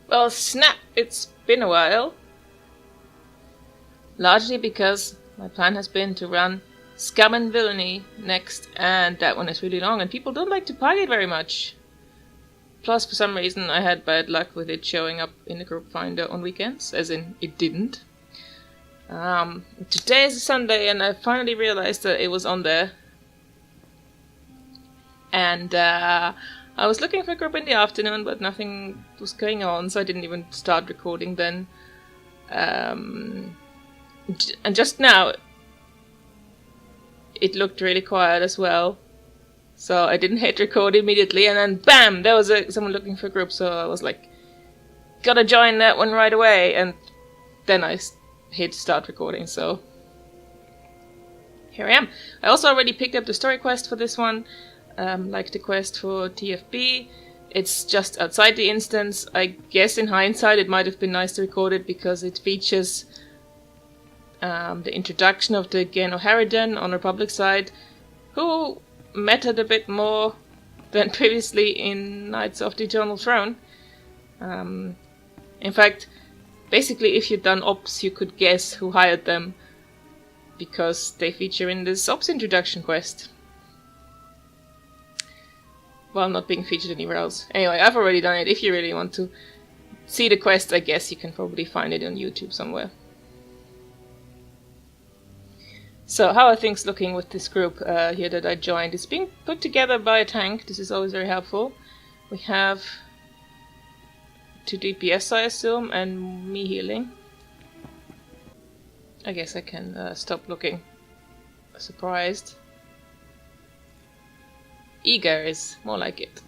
Well, snap! It's been a while. Largely because my plan has been to run Scum and Villainy next, and that one is really long, and people don't like to pug it very much. Plus, for some reason, I had bad luck with it showing up in the group finder on weekends, as in, it didn't. Today is a Sunday, and I finally realized that it was on there. And I was looking for a group in the afternoon, but nothing was going on, so I didn't even start recording then. And just now, it looked really quiet as well. So I didn't hit record immediately, and then BAM! There was someone looking for a group, so I was like, gotta join that one right away, and then I hit start recording, so here I am. I also already picked up the story quest for this one, like the quest for TFB. It's just outside the instance. I guess in hindsight it might have been nice to record it because it features the introduction of the Geno Harridan on Republic side, who mattered a bit more than previously in Knights of the Eternal Throne. In fact, basically if you'd done ops you could guess who hired them, because they feature in this ops introduction quest. While not being featured anywhere else. Anyway, I've already done it. If you really want to see the quest, I guess you can probably find it on YouTube somewhere. So, how are things looking with this group here that I joined? It's being put together by a tank. This is always very helpful. We have 2 DPS, I assume, and me healing. I guess I can stop looking surprised. Eager is more like it.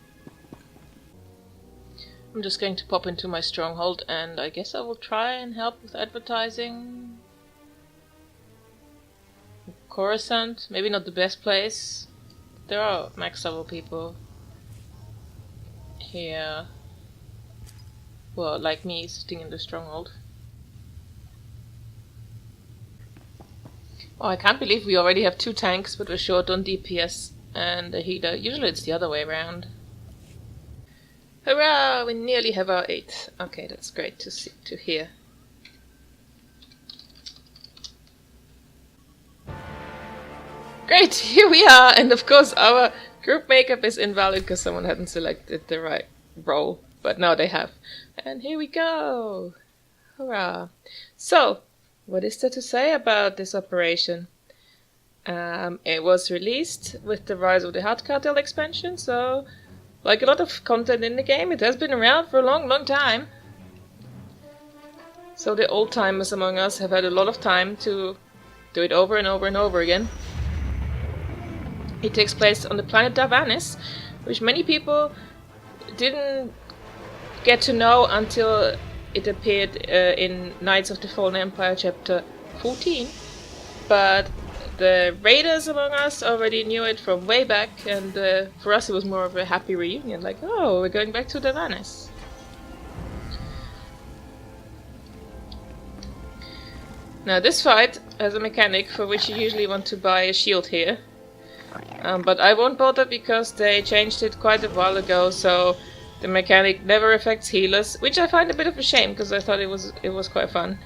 I'm just going to pop into my stronghold, and I guess I will try and help with advertising. Coruscant, maybe not the best place. There are max level people here. Well, like me, sitting in the stronghold. Oh, I can't believe we already have 2 tanks, but we're short on DPS and a healer. Usually it's the other way around. Hurrah! We nearly have our 8. Okay, that's great to see, to hear. Great, here we are, and of course our group makeup is invalid because someone hadn't selected the right role, but now they have. And here we go! Hurrah! So, what is there to say about this operation? It was released with the Rise of the Hard Cartel expansion, so like a lot of content in the game, it has been around for a long, long time. So the old-timers among us have had a lot of time to do it over and over and over again. It takes place on the planet Darvanis, which many people didn't get to know until it appeared in Knights of the Fallen Empire chapter 14. But the raiders among us already knew it from way back, and for us it was more of a happy reunion, like, oh, we're going back to Darvanis. Now this fight has a mechanic for which you usually want to buy a shield here. But I won't bother because they changed it quite a while ago, so the mechanic never affects healers, which I find a bit of a shame because I thought it was quite fun.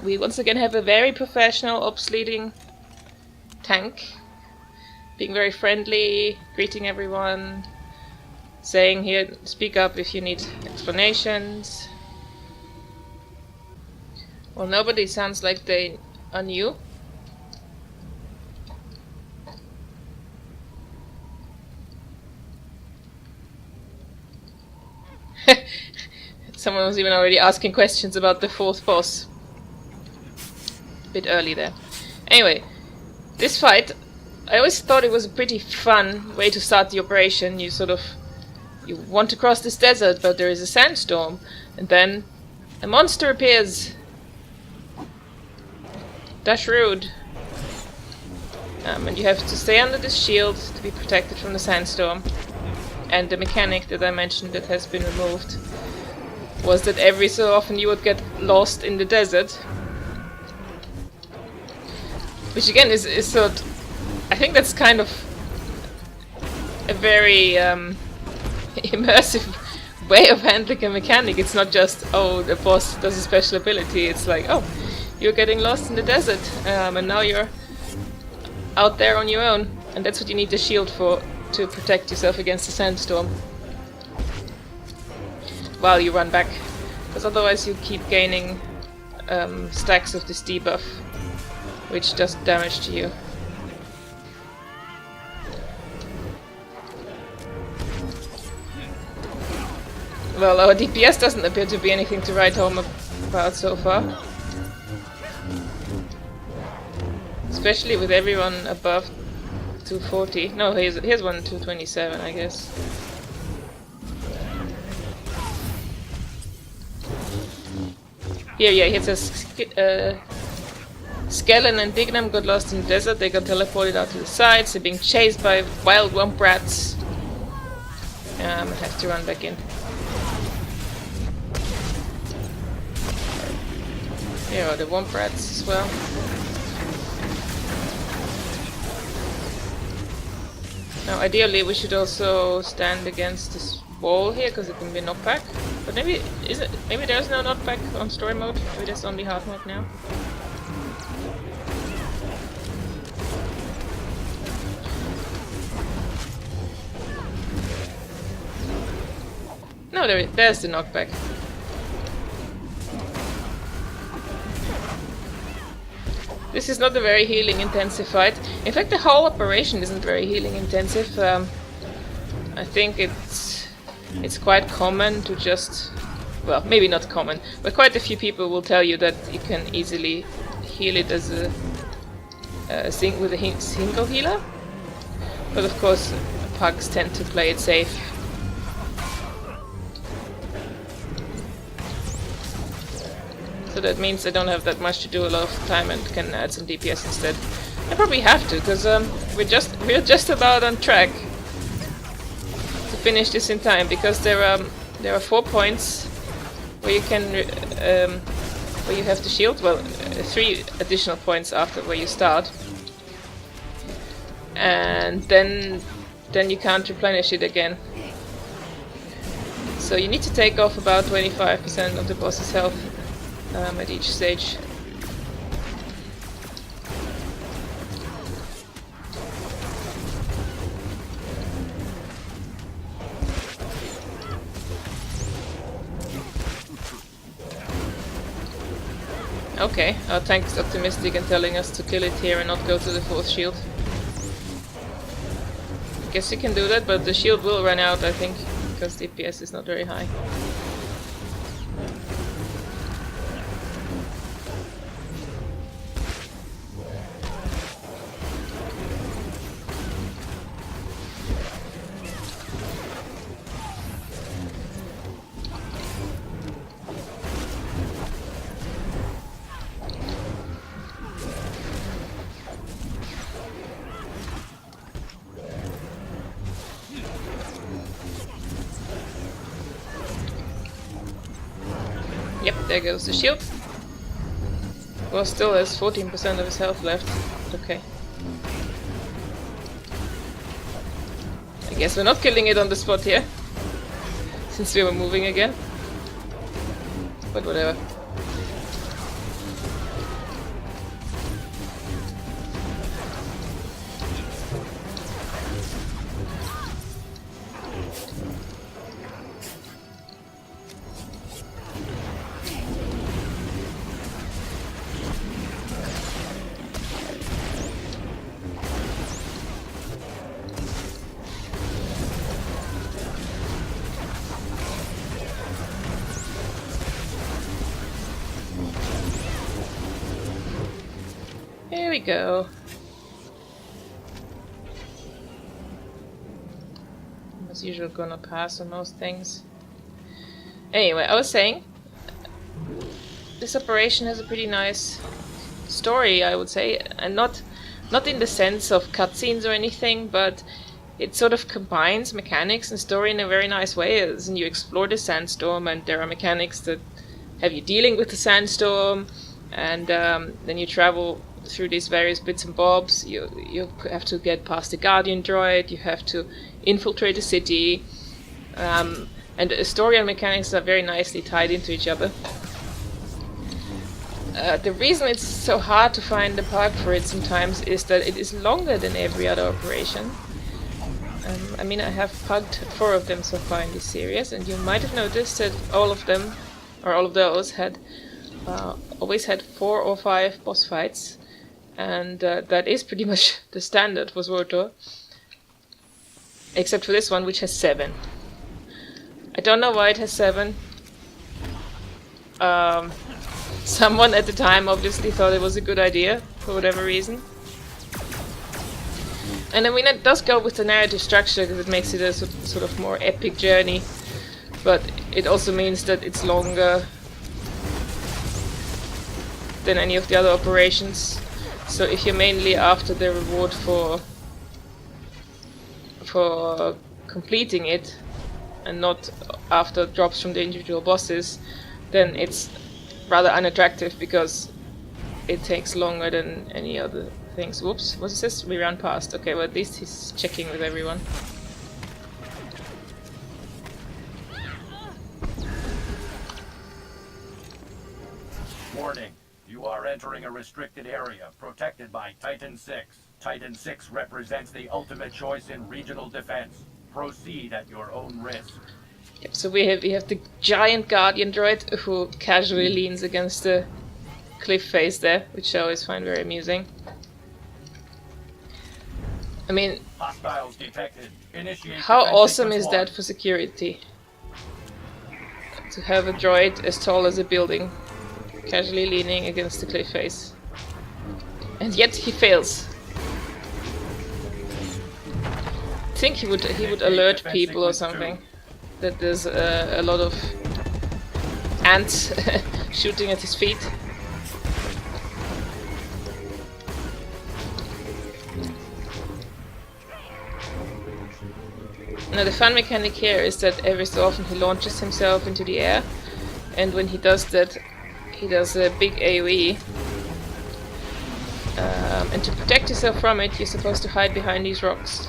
We once again have a very professional ops leading tank, being very friendly, greeting everyone, saying here, speak up if you need explanations. Well, nobody sounds like they are new. Someone was even already asking questions about the 4th boss. A bit early there. Anyway, this fight, I always thought it was a pretty fun way to start the operation. You want to cross this desert, but there is a sandstorm, and then a monster appears. That's rude. And you have to stay under this shield to be protected from the sandstorm. And the mechanic that I mentioned that has been removed was that every so often you would get lost in the desert. Which again is sort. I think that's kind of a very immersive way of handling a mechanic. It's not just, oh, the boss does a special ability. It's like, oh, you're getting lost in the desert, and now you're out there on your own, and that's what you need the shield for, to protect yourself against the sandstorm while you run back, because otherwise you keep gaining stacks of this debuff, which does damage to you. Well, our DPS doesn't appear to be anything to write home about so far. Especially with everyone above 240. No, here's one 227, I guess. Here, yeah, it says Skellen and Dignam got lost in the desert. They got teleported out to the sides. They're being chased by wild womp rats. I have to run back in. Here are the womp rats as well. Now, ideally, we should also stand against this wall here because it can be knockback. But maybe maybe there's no knockback on story mode. Maybe there's only hard mode now. No, there's the knockback. This is not a very healing intensive fight. In fact, the whole operation isn't very healing intensive. I think it's quite common to just, well, maybe not common, but quite a few people will tell you that you can easily heal it as a with a single healer. But of course, pugs tend to play it safe. So that means I don't have that much to do a lot of the time and can add some DPS instead. I probably have to, because we're just about on track to finish this in time, because there are 4 points where you can where you have the shield. Well, 3 additional points after where you start, and then you can't replenish it again. So you need to take off about 25% of the boss's health at each stage. Okay, our tank is optimistic and telling us to kill it here and not go to the 4th shield. I guess you can do that, but the shield will run out, I think, because DPS is not very high. Yep, there goes the shield. Well, still has 14% of his health left. Okay. I guess we're not killing it on the spot here, since we were moving again. But whatever. Here we go. As usual, gonna pass on most things. Anyway, I was saying, this operation has a pretty nice story, I would say, and not in the sense of cutscenes or anything, but it sort of combines mechanics and story in a very nice way. As in, you explore the sandstorm, and there are mechanics that have you dealing with the sandstorm, and then you travel through these various bits and bobs. You have to get past the Guardian droid. You have to infiltrate the city, and the story and mechanics are very nicely tied into each other. The reason it's so hard to find the park for it sometimes is that it is longer than every other operation. I mean, I have pugged 4 of them so far in this series, and you might have noticed that all of them, or all of those, had always had 4 or 5 boss fights, and that is pretty much the standard for SWTOR, except for this one, which has 7. I don't know why it has 7. Someone at the time obviously thought it was a good idea, for whatever reason. And I mean, it does go with the narrative structure, because it makes it a sort of more epic journey, but it also means that it's longer than any of the other operations. So if you're mainly after the reward for completing it, and not after drops from the individual bosses, then it's rather unattractive, because it takes longer than any other things. Whoops, what is this? We ran past. Okay, well, at least he's checking with everyone. Warning, you are entering a restricted area protected by Titan 6. Titan 6 represents the ultimate choice in regional defense. Proceed at your own risk. Yep, so we have the giant Guardian droid who casually leans against the cliff face there, which I always find very amusing. I mean, hostiles detected. Initiate how awesome is that for security? To have a droid as tall as a building, casually leaning against the cliff face. And yet he fails. I think he would alert people or something that there's a lot of ants shooting at his feet. Now the fun mechanic here is that every so often he launches himself into the air, and when he does that, he does a big AoE. And to protect yourself from it, you're supposed to hide behind these rocks.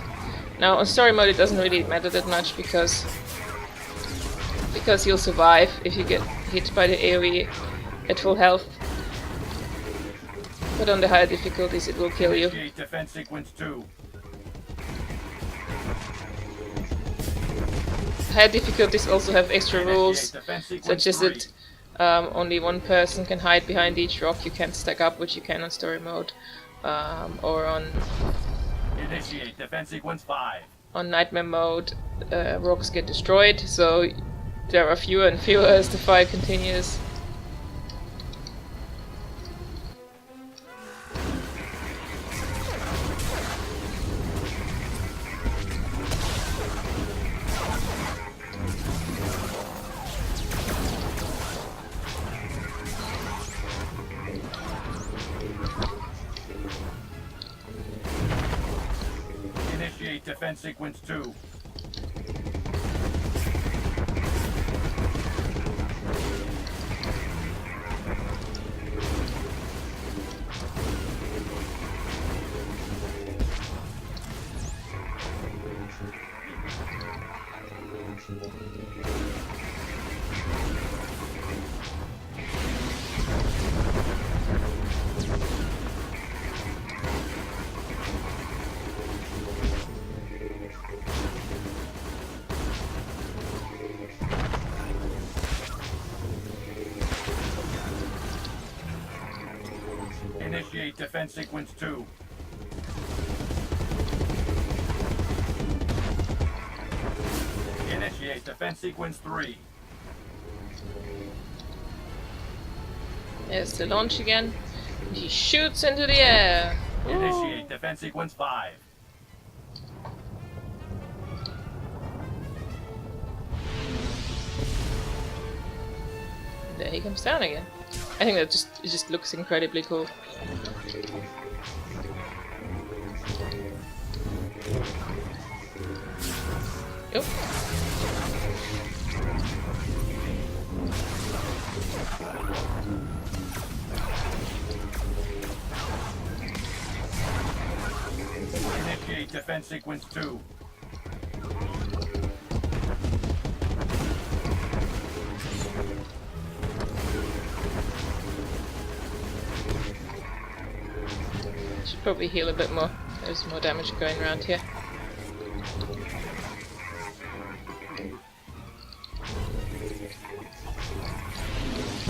Now on story mode it doesn't really matter that much, because you'll survive if you get hit by the AoE at full health. But on the higher difficulties it will kill you. Defense sequence 2. Higher difficulties also have extra rules, such as that only one person can hide behind each rock. You can't stack up, which you can on story mode, or on Initiate defense sequence 5. On nightmare mode, rocks get destroyed, so there are fewer and fewer as the fight continues. Initiate defense sequence 2. Initiate defense sequence 2. Initiate defense sequence 3. There's the launch again. He shoots into the air. Initiate defense sequence 5. There he comes down again. I think that it just looks incredibly cool. Yep. Initiate defense sequence 2. Should probably heal a bit more. There's more damage going around here.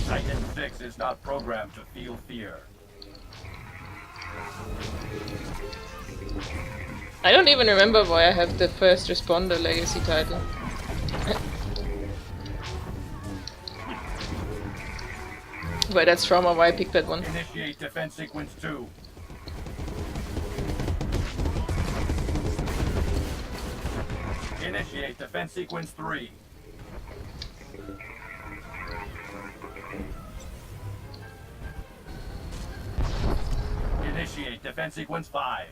Titan 6 is not programmed to feel fear. I don't even remember why I have the first responder legacy title. Where that's from or why I picked that one. Initiate defense sequence 2. Initiate defense sequence 3. Initiate defense sequence 5.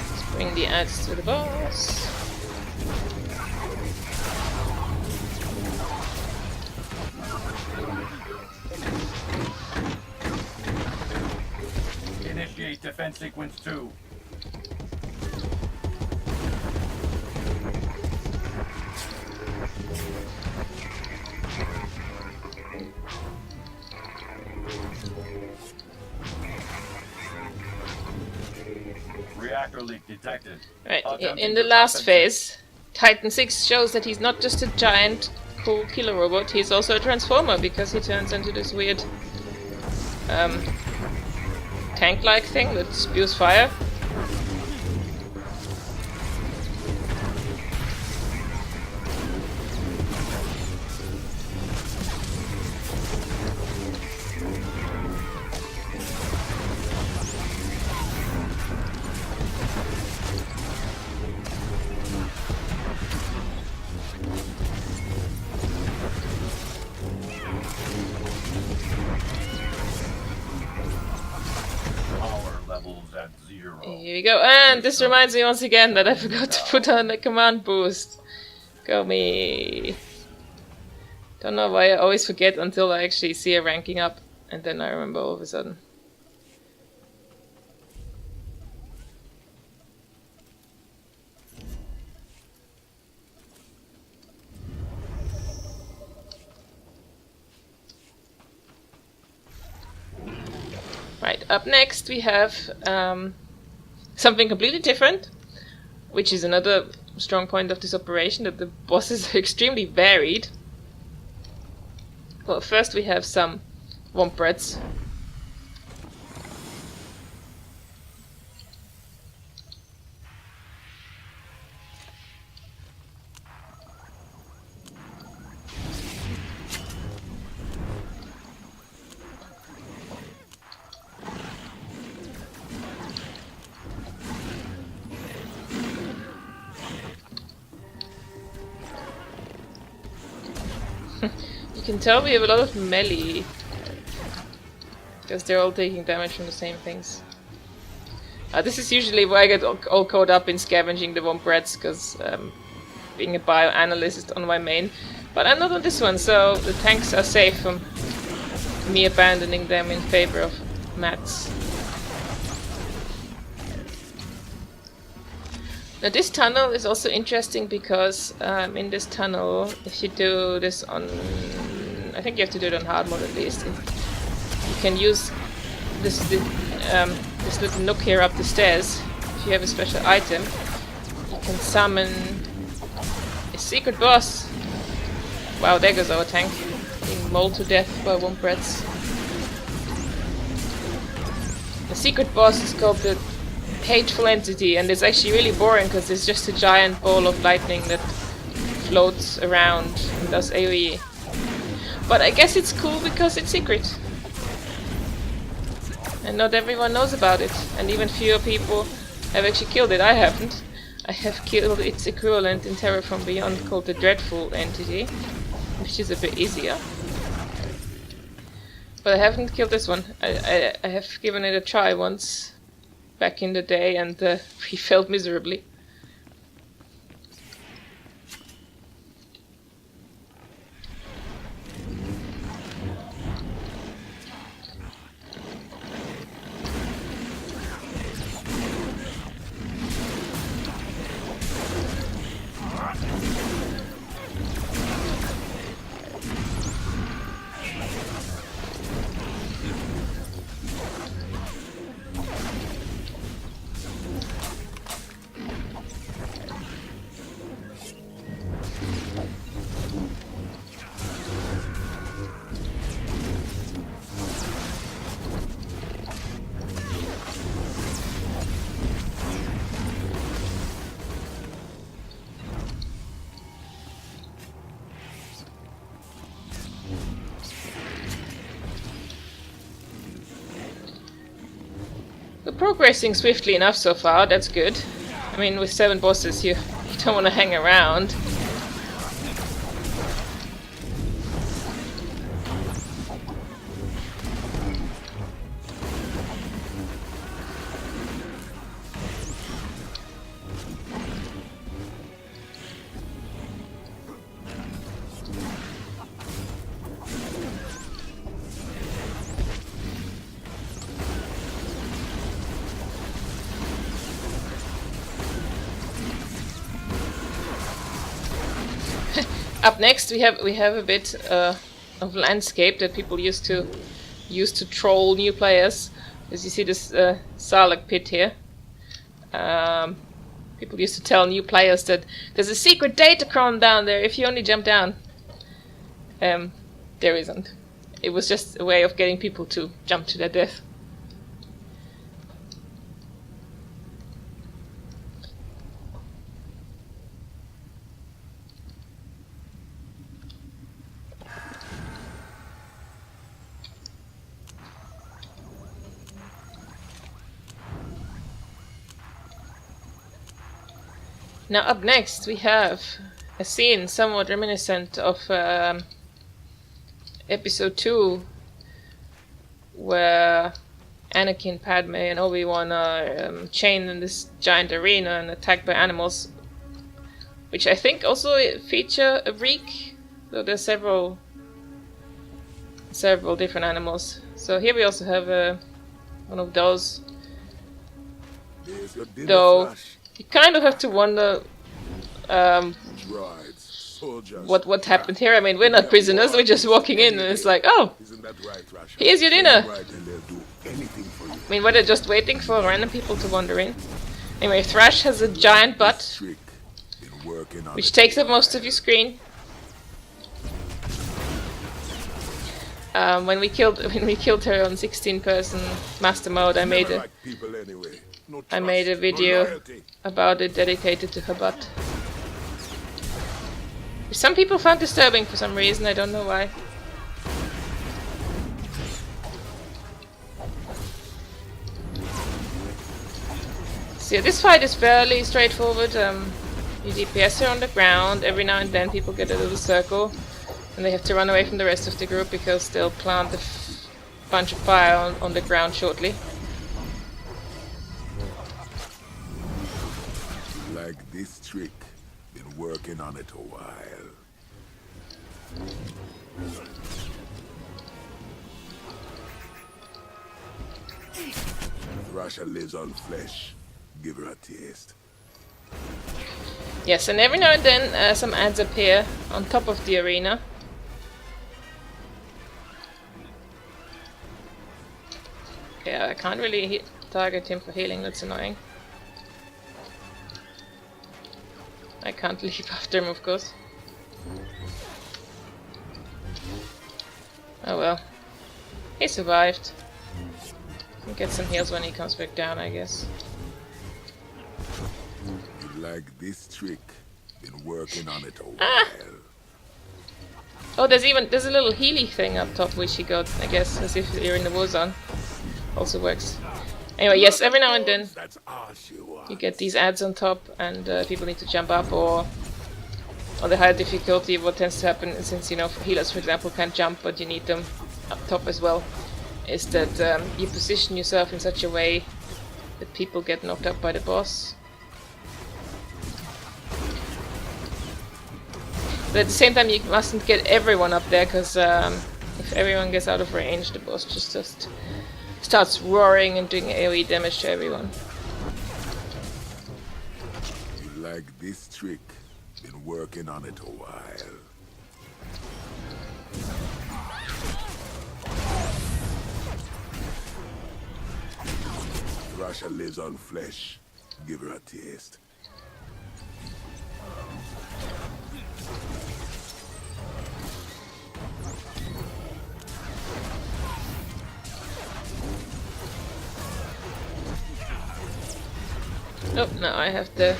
Let's bring the ads to the boss. Initiate defense sequence 2. Reactor leak detected. Right, Attempting in the to last compensate. phase, Titan 6 shows that he's not just a giant, cool killer robot, he's also a transformer because he turns into this weird tank-like thing that spews fire. Power levels at 0. Here we go, and this reminds me once again that I forgot to put on the command boost. Go me. Don't know why I always forget until I actually see a ranking up, and then I remember all of a sudden. Right, up next we have something completely different, which is another strong point of this operation, that the bosses are extremely varied. Well, first we have some womp rats. You can tell we have a lot of melee, because they're all taking damage from the same things. This is usually where I get all caught up in scavenging the womp rats, because being a bioanalyst is on my main. But I'm not on this one, so the tanks are safe from me abandoning them in favor of mats. Now this tunnel is also interesting because in this tunnel, if you do this on... I think you have to do it on hard mode at least. You can use this little nook here up the stairs. If you have a special item, you can summon a secret boss. Wow, there goes our tank, being mauled to death by womp rats. The secret boss is called the Hateful Entity, and it's actually really boring because it's just a giant ball of lightning that floats around and does AoE. But I guess it's cool because it's secret. And not everyone knows about it, and even fewer people have actually killed it. I haven't. I have killed its equivalent in Terror from Beyond called the Dreadful Entity, which is a bit easier. But I haven't killed this one. I have given it a try once, back in the day, and we failed miserably. We're progressing swiftly enough so far, that's good. I mean, with 7 bosses, you don't want to hang around. Up next, we have a bit of landscape that people used to troll new players. As you see this Sarlacc pit here. People used to tell new players that there's a secret datacron down there if you only jump down. There isn't. It was just a way of getting people to jump to their death. Now up next we have a scene somewhat reminiscent of episode 2, where Anakin, Padme and Obi-Wan are chained in this giant arena and attacked by animals, which I think also feature a reek, so there's several different animals. So here we also have one of those, though you kind of have to wonder what happened here. I mean, we're not prisoners, we're just walking in and it's like, oh, here's your dinner. I mean, were they just waiting for random people to wander in? Anyway, Thrash has a giant butt, which takes up most of your screen. When we killed her on 16-person master mode, I made a video about it dedicated to her butt. Which some people found disturbing for some reason, I don't know why. So yeah, this fight is fairly straightforward. You DPS her on the ground, every now and then people get a little circle and they have to run away from the rest of the group because they'll plant a bunch of fire on the ground shortly. Like this trick, been working on it a while. Thrasher lives on flesh. Give her a taste. Yes, and every now and then some ads appear on top of the arena. Yeah, I can't really target him for healing, that's annoying. I can't leap after him, of course. Oh well. He survived. Can get some heals when he comes back down, I guess. Like this trick, been working on it a while. Oh, there's a little healy thing up top which you got, I guess, as if you're in the war zone. Also works. Anyway, yes, every now and then you get these ads on top and people need to jump up, or on the higher difficulty what tends to happen, since, you know, healers for example can't jump but you need them up top as well, is that you position yourself in such a way that people get knocked up by the boss. But at the same time, you mustn't get everyone up there, because if everyone gets out of range, the boss just starts roaring and doing AoE damage to everyone. You like this trick? Been working on it a while. Russia lives on flesh. Give her a taste. Oh, now I have the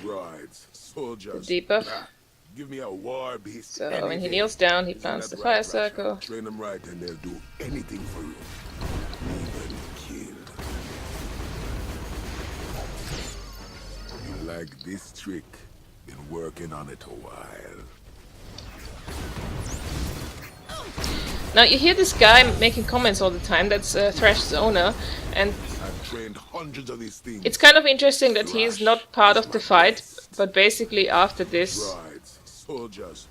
Droids, soldiers. debuff. Give me a war beast. So when he anything. kneels down, he Isn't plants that the right, fire Russia? circle. Train them right and they'll do anything for you. Even kill. You like this trick? Been working on it a while. Now you hear this guy making comments all the time. That's Thrash's owner, and I've trained hundreds of these things. it's kind of interesting that he is not part of the fight. But basically, after this, Droids, soldiers.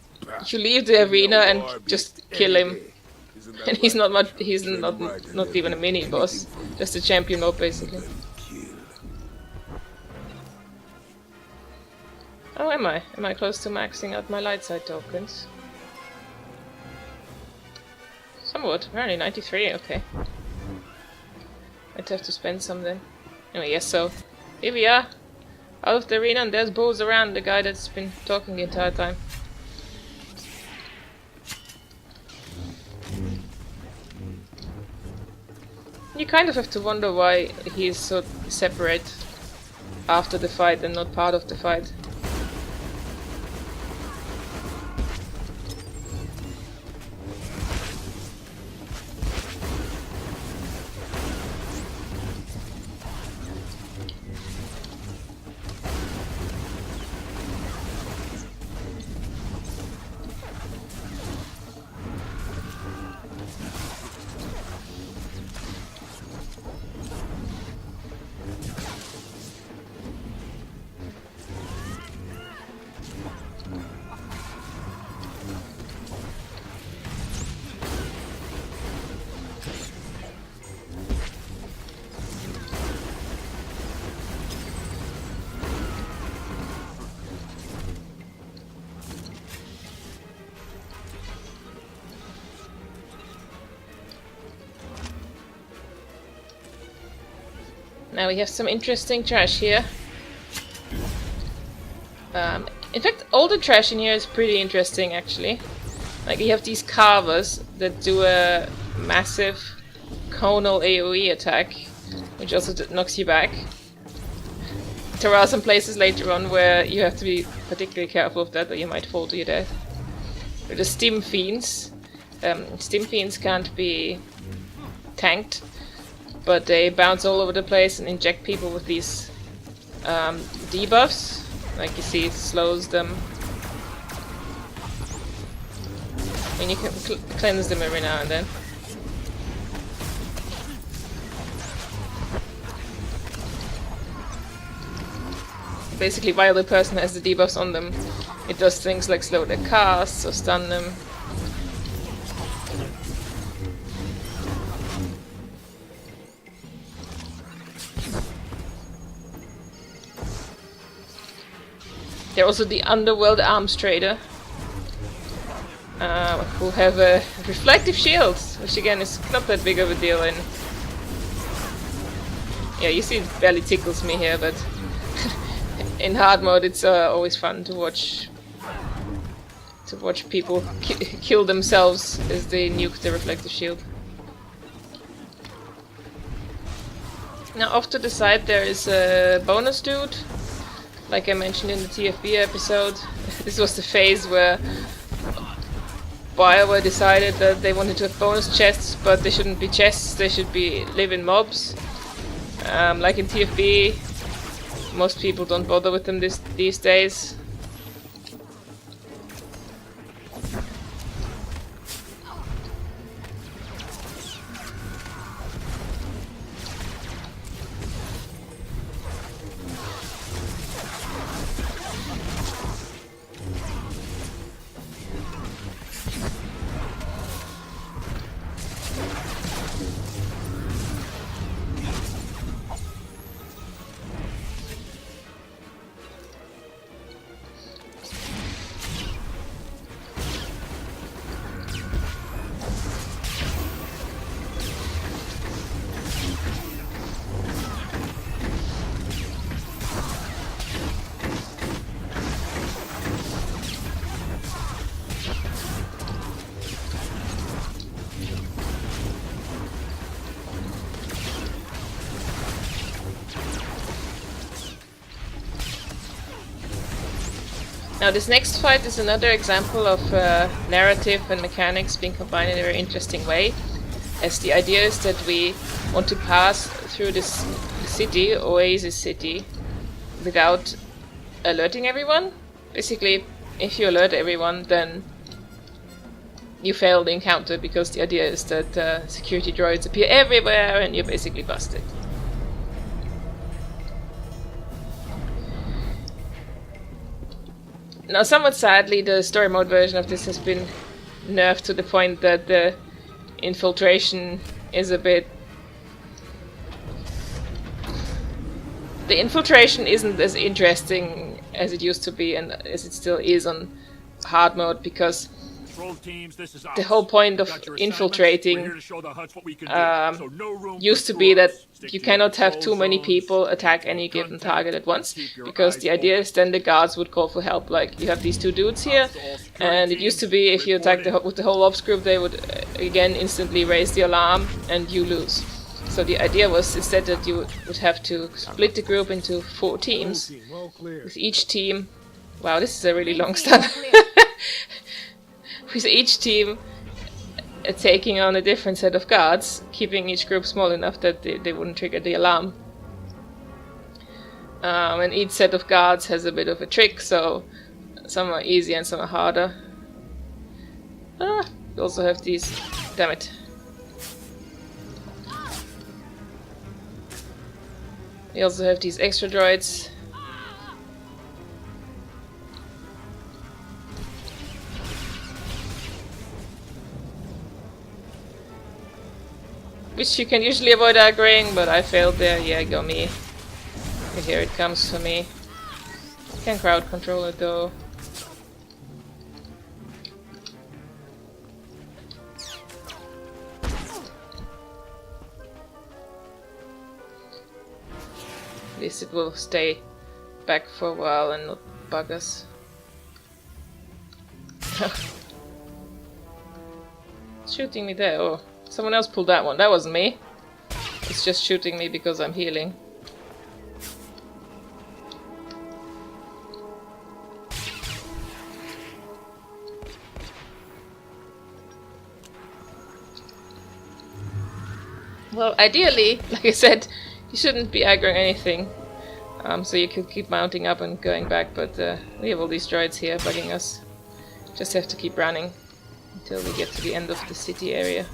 you leave the arena and just kill him. And he's not much. He's not even a mini boss, just a champion mode basically. Oh, am I? Am I close to maxing out my light side tokens? Somewhat. Apparently 93. Okay. I'd have to spend some then. Anyway, yes. So here we are, out of the arena, and there's Bose around, the guy that's been talking the entire time. You kind of have to wonder why he's so separate after the fight and not part of the fight. Now we have some interesting trash here. In fact, all the trash in here is pretty interesting actually. Like you have these carvers that do a massive conal AoE attack, which also knocks you back. There are some places later on where you have to be particularly careful of that, or you might fall to your death. There are the Stim Fiends. Stim Fiends can't be tanked, but they bounce all over the place and inject people with these debuffs. Like you see, it slows them. And you can cleanse them every now and then. Basically, while the person has the debuffs on them, it does things like slow their casts or stun them. They're also the Underworld Arms Trader, who have a reflective shield, which again is not that big of a deal in... Yeah, you see it barely tickles me here, but in hard mode it's always fun to watch people kill themselves as they nuke the reflective shield. Now off to the side there is a bonus dude. Like I mentioned in the TFB episode, this was the phase where BioWare decided that they wanted to have bonus chests, but they shouldn't be chests, they should be live-in mobs. Like in TFB, most people don't bother with them these days. Now this next fight is another example of narrative and mechanics being combined in a very interesting way, as the idea is that we want to pass through this city, Oasis City, without alerting everyone. Basically, if you alert everyone, then you fail the encounter, because the idea is that security droids appear everywhere and you're basically busted. Now, somewhat sadly, the story mode version of this has been nerfed to the point that the infiltration is a bit... The infiltration isn't as interesting as it used to be, and as it still is on hard mode, because the whole point of infiltrating used to be that you cannot have too many people attack any given target at once, because the idea is then the guards would call for help. Like, you have these two dudes here, and it used to be if you attack with the whole ops group, they would again instantly raise the alarm and you lose. So the idea was instead that you would have to split the group into 4 teams, with each team... Wow, this is a really long stun. With each team taking on a different set of guards, keeping each group small enough that they wouldn't trigger the alarm. And each set of guards has a bit of a trick, so some are easy and some are harder. You also have these... Damn it. You also have these extra droids. Which you can usually avoid aggroing, but I failed there. Yeah, go me. Here it comes for me. Can crowd control it though. At least it will stay back for a while and not bug us. It's shooting me there. Oh, someone else pulled that one. That wasn't me. It's just shooting me because I'm healing. Well, ideally, like I said, you shouldn't be aggroing anything. So you could keep mounting up and going back, but we have all these droids here bugging us. Just have to keep running until we get to the end of the city area.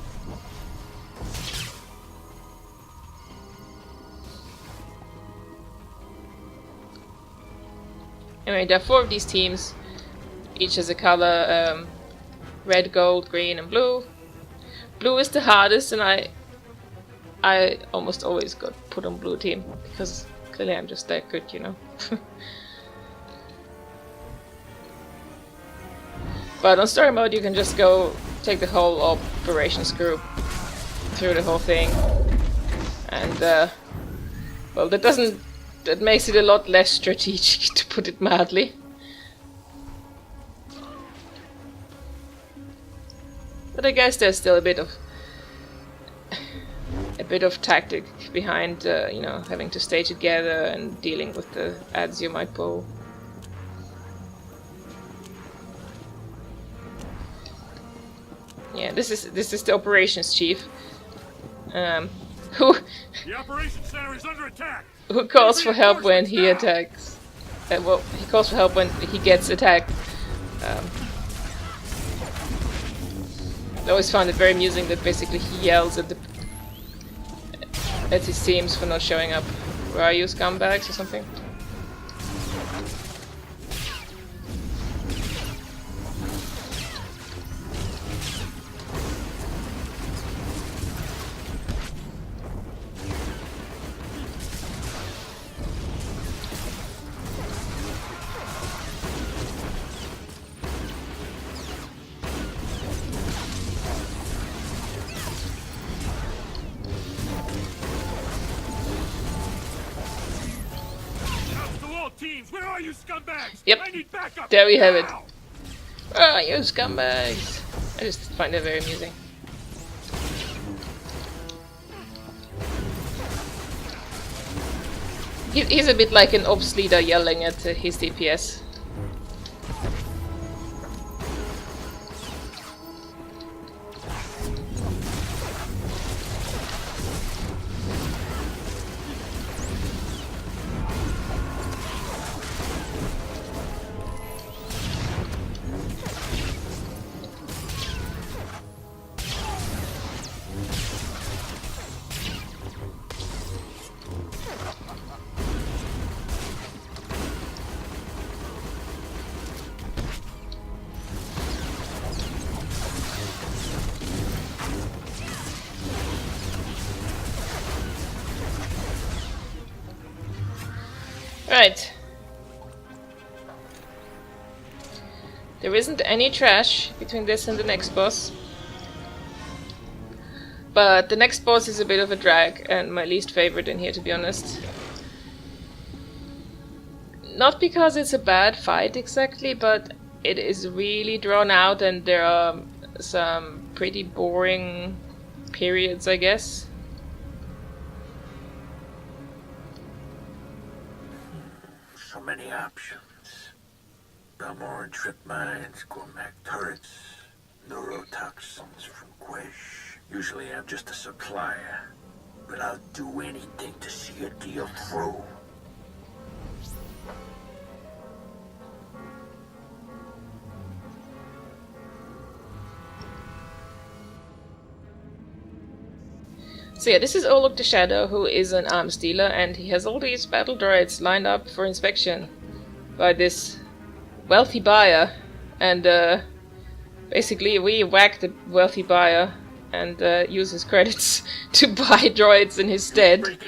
Anyway, there are 4 of these teams. Each has a color, red, gold, green and blue. Blue is the hardest, and I almost always got put on blue team, because clearly I'm just that good, you know. But on story mode you can just go take the whole operations group through the whole thing, and well, that makes it a lot less strategic, to put it mildly. But I guess there's still a bit of tactic behind, you know, having to stay together and dealing with the ads you might pull. Yeah, this is the operations chief, who The operations center is under attack. Who calls for help when he attacks. Well, he calls for help when he gets attacked. I always found it very amusing that basically he yells at his teams for not showing up. Where are you, scumbags, or something? Where are you, scumbags? Yep, I need backup. There we have it. Now. Where are you, scumbags? I just find it very amusing. He's a bit like an ops leader yelling at his DPS. Right. There isn't any trash between this and the next boss. But the next boss is a bit of a drag and my least favorite in here, to be honest. Not because it's a bad fight exactly, but it is really drawn out and there are some pretty boring periods, I guess. So many options. Belmore and trip mines, Gormak turrets, neurotoxins from Quish. Usually I'm just a supplier, but I'll do anything to see a deal through. So yeah, this is Olok the Shadow, who is an arms dealer, and he has all these battle droids lined up for inspection by this wealthy buyer. And basically we whack the wealthy buyer and use his credits to buy droids in his stead.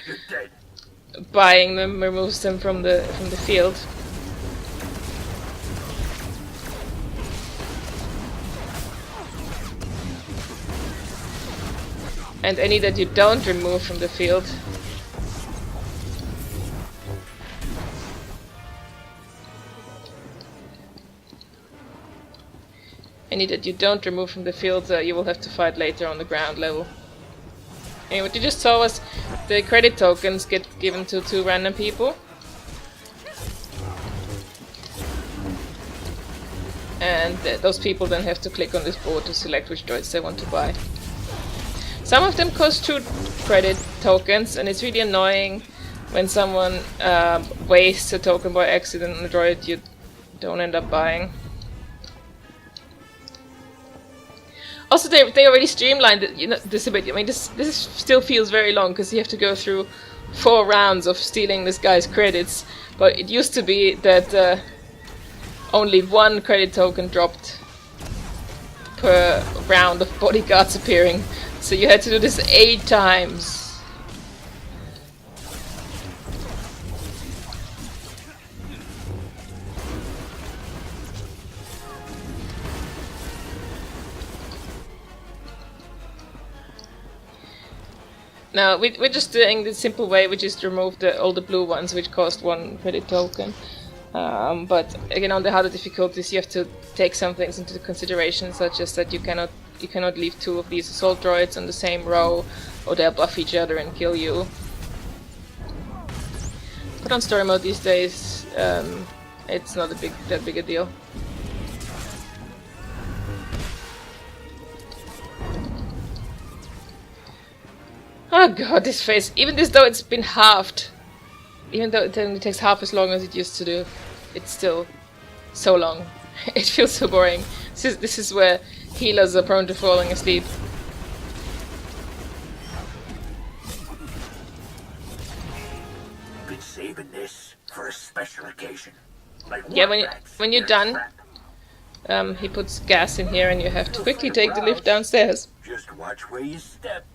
Buying them removes them from the field. And any that you don't remove from the field you will have to fight later on the ground level. And what you just saw was the credit tokens get given to 2 random people. And those people then have to click on this board to select which droids they want to buy. Some of them cost 2 credit tokens, and it's really annoying when someone wastes a token by accident on a droid you don't end up buying. Also, they already streamlined this a bit. I mean, this still feels very long because you have to go through 4 rounds of stealing this guy's credits. But it used to be that only 1 credit token dropped per round of bodyguards appearing. So you had to do this 8 times. Now, we're just doing the simple way, which is to remove all the blue ones, which cost 1 credit token. But again, on the harder difficulties, you have to take some things into consideration, such as that you cannot leave 2 of these assault droids on the same row, or they'll buff each other and kill you. But on story mode these days, it's not that big a deal. Oh god, this phase, even though it's been halved, even though it only takes half as long as it used to do, it's still so long. It feels so boring. This is where healers are prone to falling asleep. Been saving this for a special occasion. Like yeah, when you're done, he puts gas in here and you have to quickly take the lift downstairs. Just watch where you step.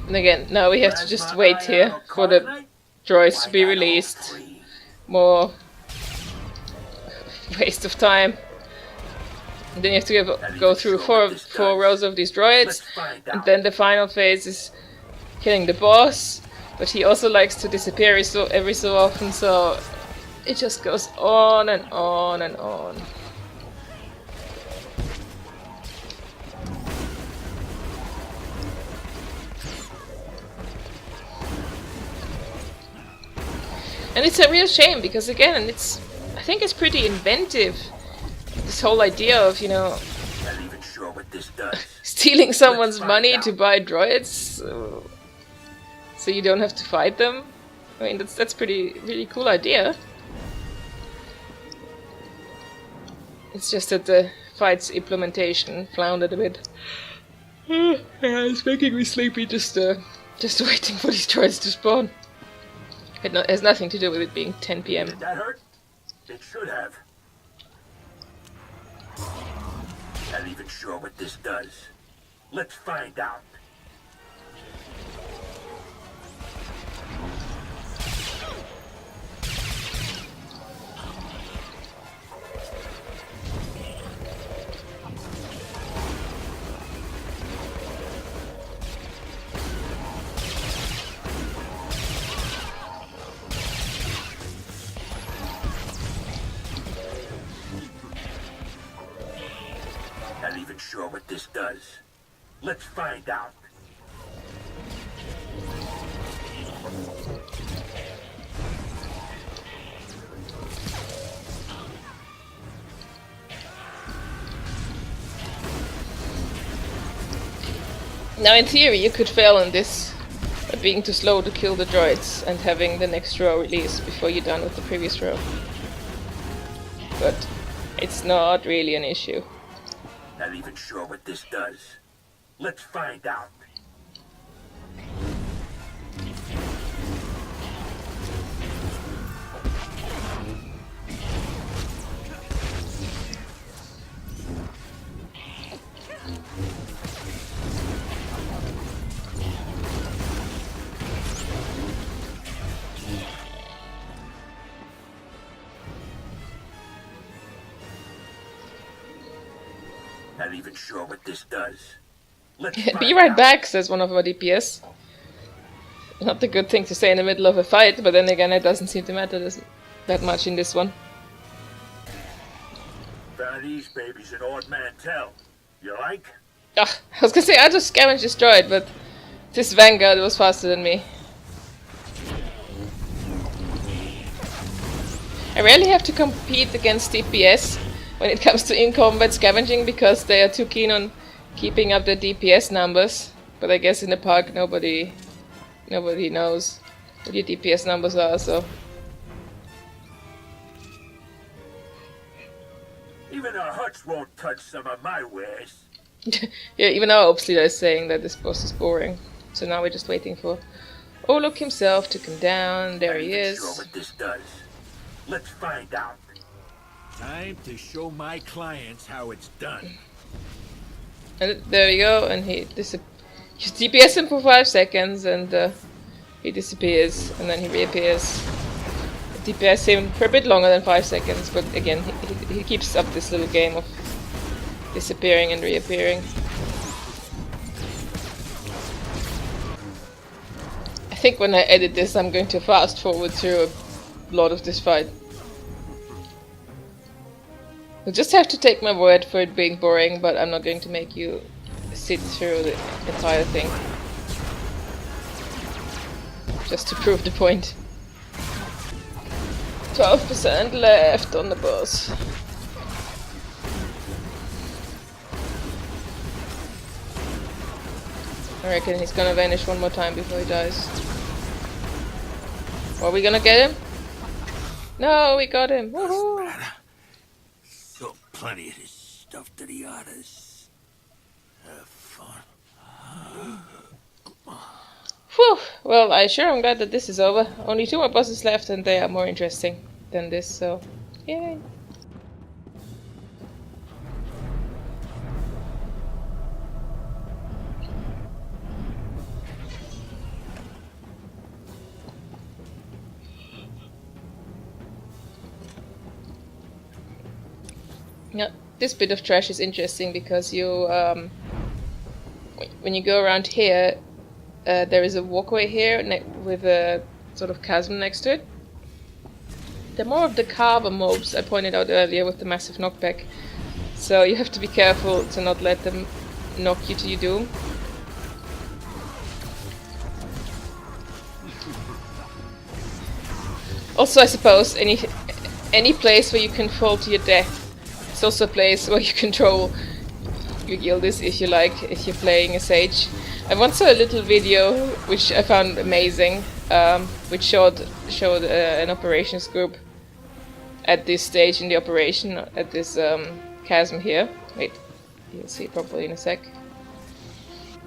And again, now we have to just wait here for the droids to be released. More waste of time. And then you have to go through four rows of these droids, and then the final phase is killing the boss. But he also likes to disappear every so often, so it just goes on and on and on. And it's a real shame because again, I think it's pretty inventive. This whole idea of, Not even sure what this does. stealing someone's money to buy droids, so you don't have to fight them. I mean, that's really cool idea. It's just that the fight's implementation floundered a bit. Yeah, it's making me sleepy just waiting for these droids to spawn. It has nothing to do with it being 10 PM. Did that hurt? It should have. Not even sure what this does. Let's find out. Not even sure what this does. Let's find out. Now in theory you could fail on this by being too slow to kill the droids and having the next row release before you're done with the previous row. But it's not really an issue. Not even sure what this does. Let's find out. Not even sure what this does. Let's Be find right out. back, says one of our DPS. Not a good thing to say in the middle of a fight, but then again it doesn't seem to matter that much in this one. Found these babies in Odd Man Tell. You like? Ah, I was gonna say I just scavenged this droid, but this Vanguard was faster than me. I rarely have to compete against DPS when it comes to in-combat scavenging because they are too keen on keeping up their DPS numbers. But I guess in the park nobody knows what your DPS numbers are, so... Even our huts won't touch some of my wares. Yeah, even our ops leader is saying that this boss is boring. So now we're just waiting for Olok himself to come down. There Not he even is. Sure what this does. Let's find out. Time to show my clients how it's done. And there we go, and you DPS him for 5 seconds, and he disappears, and then he reappears. DPS him for a bit longer than 5 seconds, but again, he keeps up this little game of disappearing and reappearing. I think when I edit this, I'm going to fast forward through a lot of this fight. You'll just have to take my word for it being boring, but I'm not going to make you sit through the entire thing. Just to prove the point. 12% left on the boss. I reckon he's gonna vanish one more time before he dies. Are we gonna get him? No, we got him! Woohoo! So plenty of this stuff to the others. Have fun. Whew! Well, I sure am glad that this is over. Only 2 more bosses left and they are more interesting than this, so... Yay! Yeah, this bit of trash is interesting because you, when you go around here, there is a walkway here with a sort of chasm next to it. They're more of the carver mobs I pointed out earlier with the massive knockback, so you have to be careful to not let them knock you to your doom. Also, I suppose any place where you can fall to your death. It's also a place where you control your guildies if you like, if you're playing a sage. I once saw a little video which I found amazing, which showed an operations group at this stage in the operation, at this chasm here. Wait, you'll see it properly in a sec.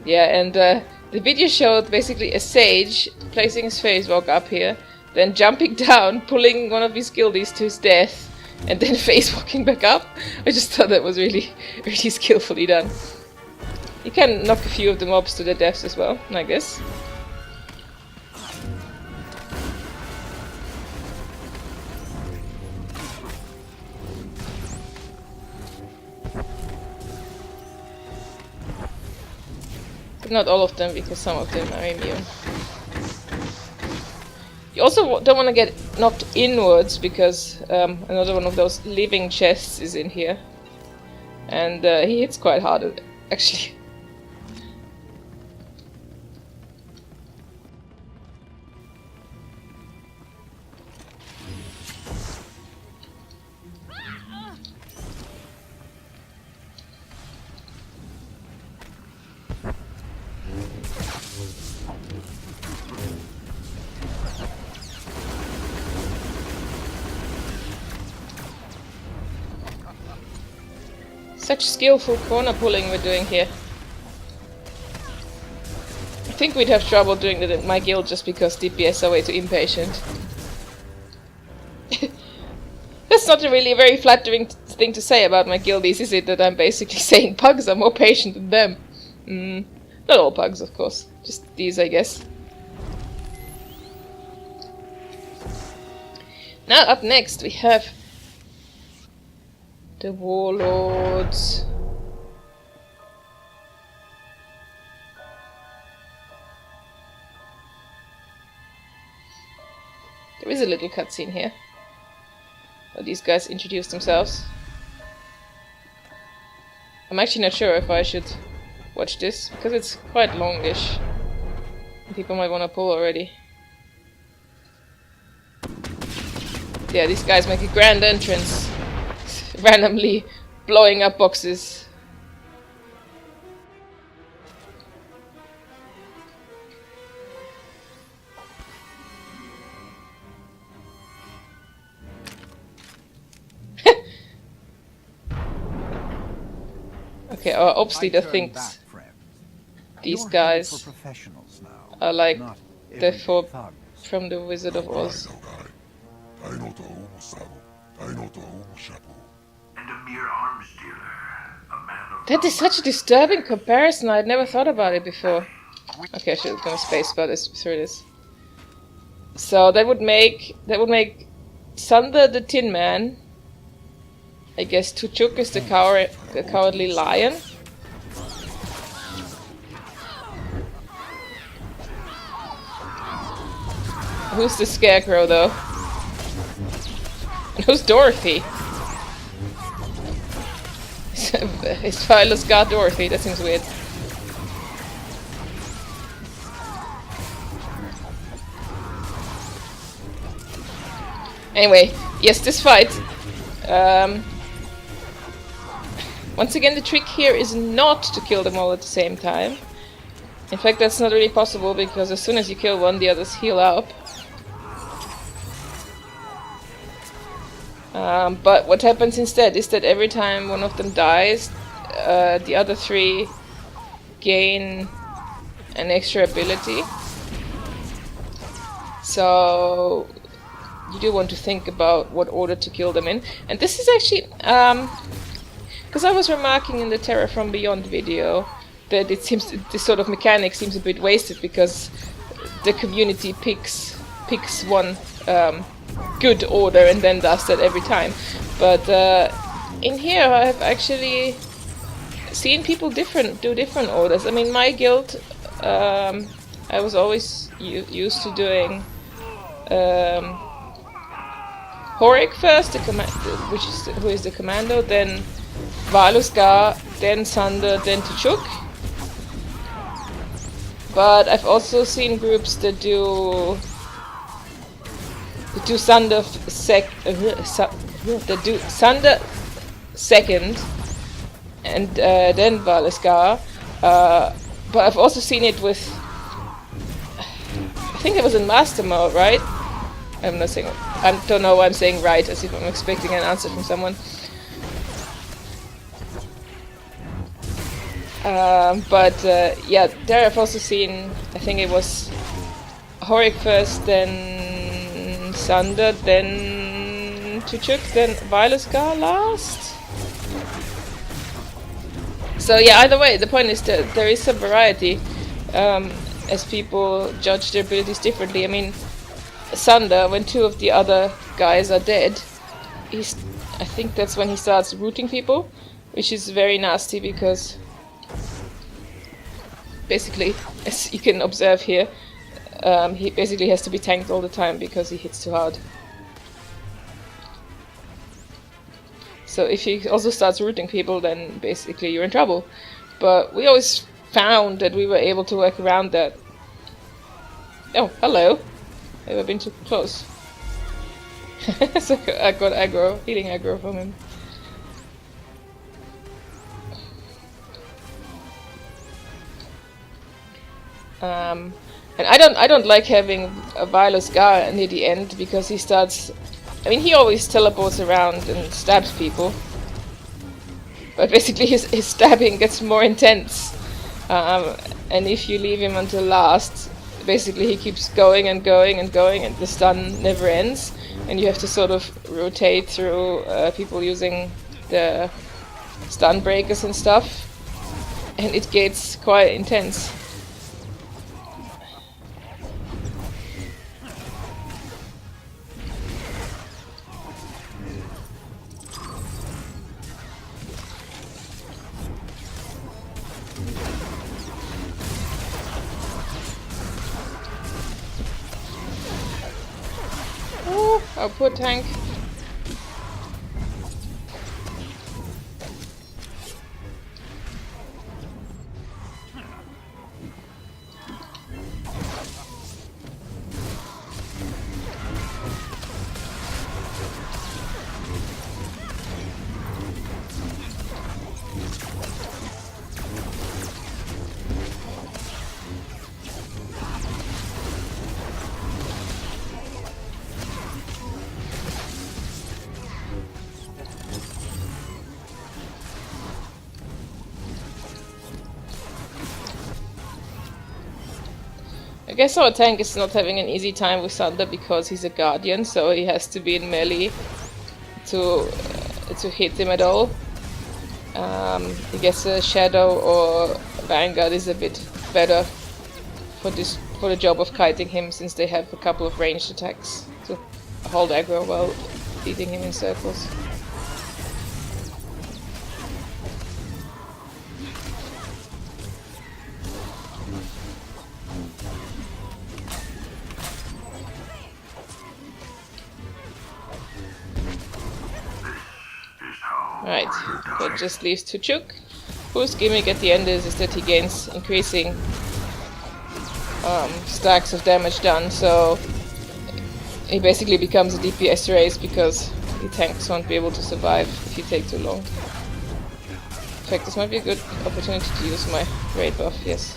Yeah, and the video showed basically a sage placing his phase walk up here, then jumping down, pulling one of his guildies to his death, and then phase walking back up. I just thought that was really, really skillfully done. You can knock a few of the mobs to their deaths as well, like this. But not all of them, because some of them are immune. You also don't want to get knocked inwards, because another one of those living chests is in here. And he hits quite hard, actually. Such skillful corner pulling we're doing here. I think we'd have trouble doing that in my guild just because DPS are way too impatient. That's not a really very flattering thing to say about my guildies, is it? That I'm basically saying pugs are more patient than them. Not all pugs, of course. Just these, I guess. Now, up next, we have the warlords. There is a little cutscene here. Well, these guys introduce themselves. I'm actually not sure if I should watch this, because it's quite longish. People might want to pull already. Yeah, these guys make a grand entrance. Randomly blowing up boxes. Okay, our ops leader thinks these guys are like the four from the Wizard of Oz. And a mere arms dealer, a man of That is such a disturbing comparison. I'd never thought about it before. Okay, I should have gone spacebar this through this. So that would make Thunder the Tin Man. I guess Tuchuk is the cowardly lion. Who's the scarecrow though? And who's Dorothy? Is Phyllis got Dorothy? That seems weird. Anyway, yes, this fight. Once again, the trick here is not to kill them all at the same time. In fact, that's not really possible because as soon as you kill one, the others heal up. But what happens instead is that every time one of them dies, the other three gain an extra ability. So you do want to think about what order to kill them in. And this is actually, because I was remarking in the Terror from Beyond video that it seems this sort of mechanic seems a bit wasted because the community picks one good order and then does that every time. But in here I have actually seen people do different orders. I mean, my guild, I was always used to doing Horik first, who is the commando, then Valuska, then Sander, then Tuchuk. But I've also seen groups that do Sander second and then Valuska. But I've also seen it with, I think it was in Master Mode, right? I'm not saying, I don't know why I'm saying right, as if I'm expecting an answer from someone. Yeah, there I've also seen, I think it was Horik first, then Sander, then Tuchuk, then Vilasgar last. So yeah, either way, the point is that there is some variety, as people judge their abilities differently. I mean, Sander, when two of the other guys are dead, I think that's when he starts rooting people, which is very nasty because basically, as you can observe here, he basically has to be tanked all the time because he hits too hard. So if he also starts rooting people, then basically you're in trouble. But we always found that we were able to work around that. Oh, hello. Have I been too close? So I got aggro, healing aggro from him. And I don't like having a Vilasgar near the end because he starts. I mean, he always teleports around and stabs people, but basically his stabbing gets more intense. And if you leave him until last, basically he keeps going and going and going, and the stun never ends. And you have to sort of rotate through people using the stun breakers and stuff, and it gets quite intense. Oh, poor tank. I guess our tank is not having an easy time with Sander because he's a guardian, so he has to be in melee to hit him at all. I guess a Shadow or Vanguard is a bit better for the job of kiting him, since they have a couple of ranged attacks to hold aggro while beating him in circles. Right, that just leaves Tuchuk, whose gimmick at the end is that he gains increasing stacks of damage done, so he basically becomes a DPS race because the tanks won't be able to survive if you take too long. In fact, this might be a good opportunity to use my raid buff, yes.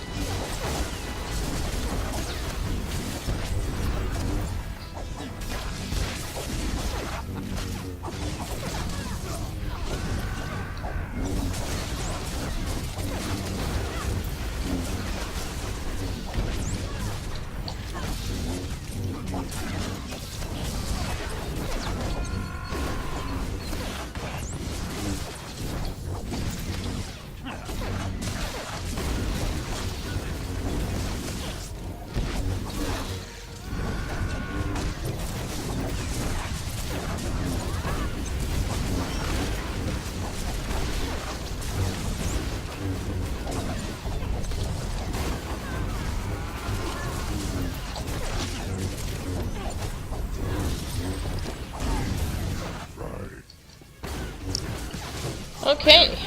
Okay.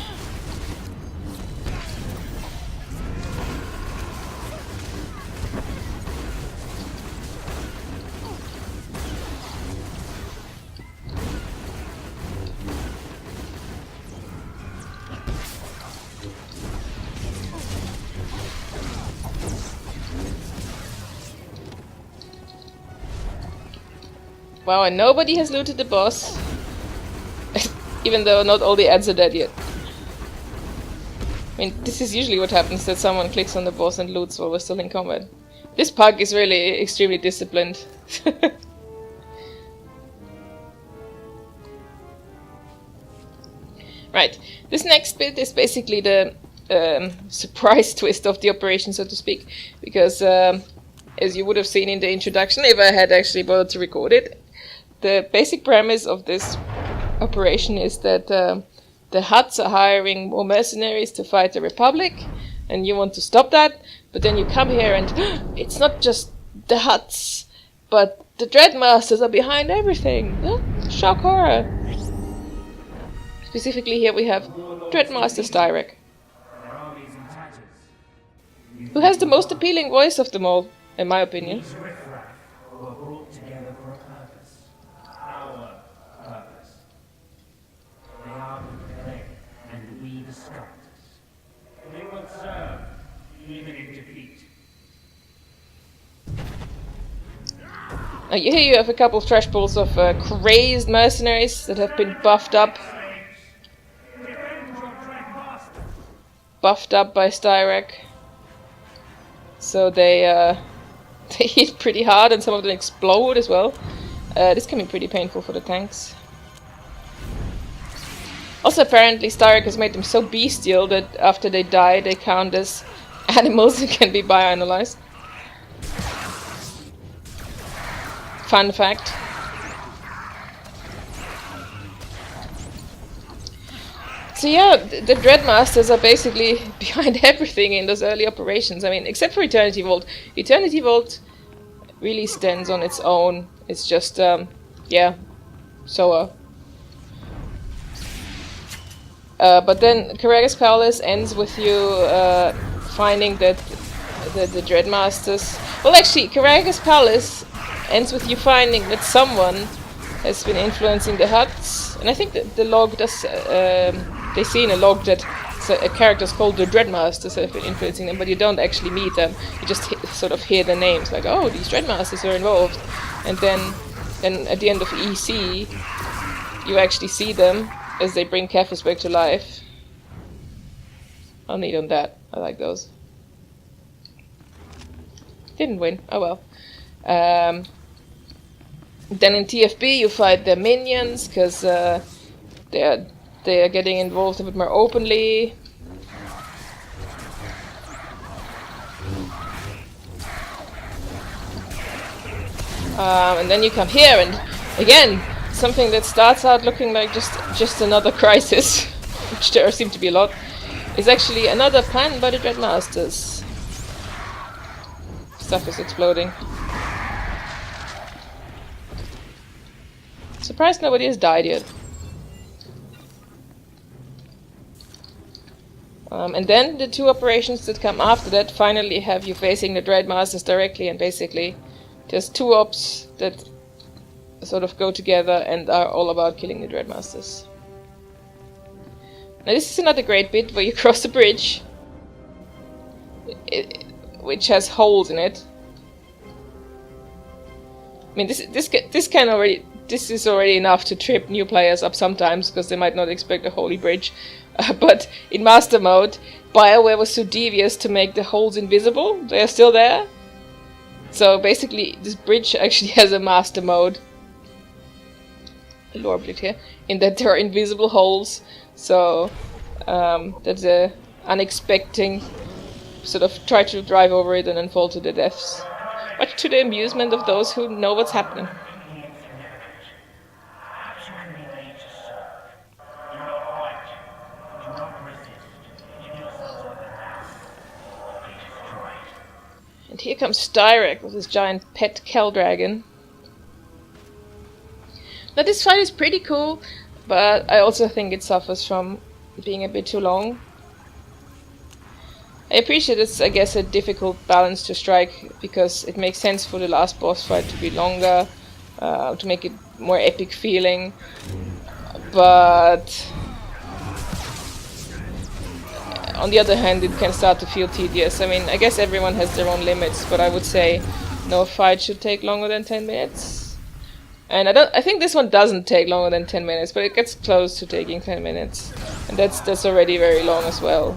Wow, and nobody has looted the boss. Even though not all the ads are dead yet. I mean, this is usually what happens, that someone clicks on the boss and loots while we're still in combat. This pug is really extremely disciplined. Right, this next bit is basically the surprise twist of the operation, so to speak, because as you would have seen in the introduction, if I had actually bothered to record it, the basic premise of this operation is that the Huts are hiring more mercenaries to fight the Republic, and you want to stop that, but then you come here and it's not just the Huts, but the Dreadmasters are behind everything. Shock horror. Specifically here we have Dreadmaster Styrek, who has the most appealing voice of them all, in my opinion. Here you have a couple of trash balls of crazed mercenaries that have been buffed up by Styrek. So they hit pretty hard, and some of them explode as well. This can be pretty painful for the tanks. Also, apparently Styrek has made them so bestial that after they die, they count as animals and can be bioanalyzed. Fun fact. So yeah, the Dreadmasters are basically behind everything in those early operations. I mean, except for Eternity Vault. Eternity Vault really stands on its own. It's just, yeah, so but then Karagas Palace ends with you finding that the Dreadmasters... Well, actually, Karagas Palace ends with you finding that someone has been influencing the Huts, and I think that the log does. They see in a log that characters called the Dreadmasters have been influencing them, but you don't actually meet them. You just sort of hear the names, like, oh, these Dreadmasters are involved, and then at the end of EC, you actually see them as they bring Cephas back to life. I'll need on that. I like those. Didn't win. Oh well. Then in TFB you fight the minions, because they are getting involved a bit more openly. And then you come here, and again, something that starts out looking like just another crisis, which there seem to be a lot, is actually another plan by the Dreadmasters. Stuff is exploding. Surprised nobody has died yet. And then the two operations that come after that finally have you facing the Dreadmasters directly, and basically there's two ops that sort of go together and are all about killing the Dreadmasters. Now this is another great bit where you cross the bridge, which has holes in it. I mean, this is already enough to trip new players up sometimes, because they might not expect a holy bridge. But in Master Mode, BioWare was so devious to make the holes invisible. They are still there. So basically, this bridge actually has a Master Mode. A lore bit here, in that there are invisible holes. So that's a unexpected sort of try to drive over it and then fall to their deaths. Much to the amusement of those who know what's happening. And here comes Styrek with his giant pet Kel dragon. Now this fight is pretty cool, but I also think it suffers from being a bit too long. I appreciate it's, I guess, a difficult balance to strike, because it makes sense for the last boss fight to be longer, to make it more epic feeling, but on the other hand, it can start to feel tedious. I mean, I guess everyone has their own limits, but I would say no fight should take longer than 10 minutes. And I think this one doesn't take longer than 10 minutes, but it gets close to taking 10 minutes. And that's already very long as well.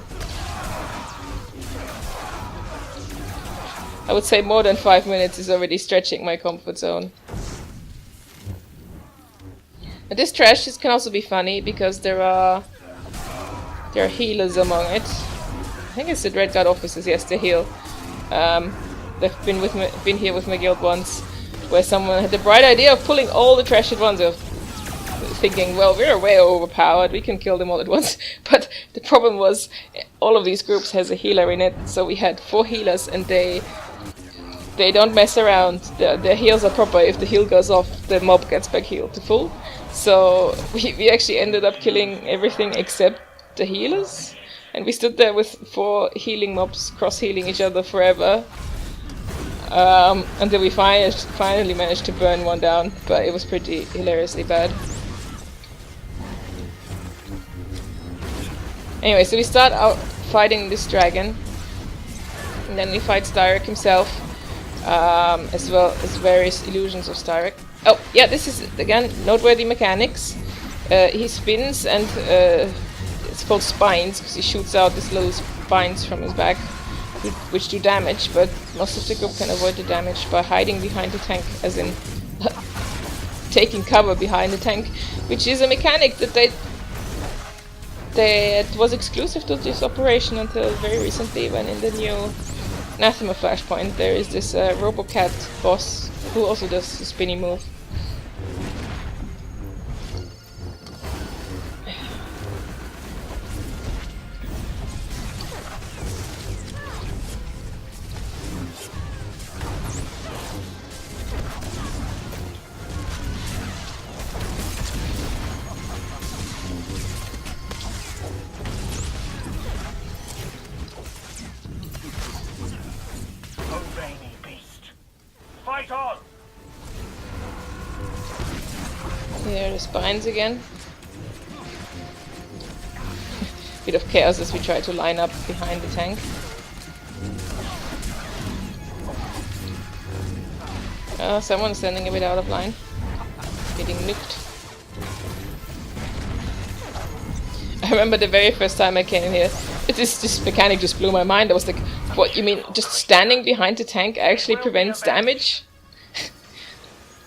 I would say more than 5 minutes is already stretching my comfort zone. But this trash can also be funny because there are healers among it. I think it's the Dread Guard officers. Yes, they heal. They've been here with my guild once, where someone had the bright idea of pulling all the trash at once. Thinking, well, we're way overpowered, we can kill them all at once. But the problem was, all of these groups has a healer in it, so we had 4 healers, and they don't mess around. Their heals are proper. If the heal goes off, the mob gets back healed to full. So we actually ended up killing everything except the healers, and we stood there with 4 healing mobs cross-healing each other forever. Until we finally managed to burn one down, but it was pretty hilariously bad. Anyway, so we start out fighting this dragon, and then we fight Styrek himself, as well as various illusions of Styrek. Oh, yeah, this is, again, noteworthy mechanics. He spins, and it's called spines, because he shoots out these little spines from his back, which do damage, but most of the group can avoid the damage by hiding behind the tank, as in taking cover behind the tank, which is a mechanic that was exclusive to this operation until very recently, when in the new Anathema Flashpoint there is this Robocat boss who also does the spinny move. Fight on! Here are the spines again. Bit of chaos as we try to line up behind the tank. Someone's standing a bit out of line. Getting nuked. I remember the very first time I came here, this mechanic just blew my mind. I was like, what, you mean just standing behind the tank actually prevents damage?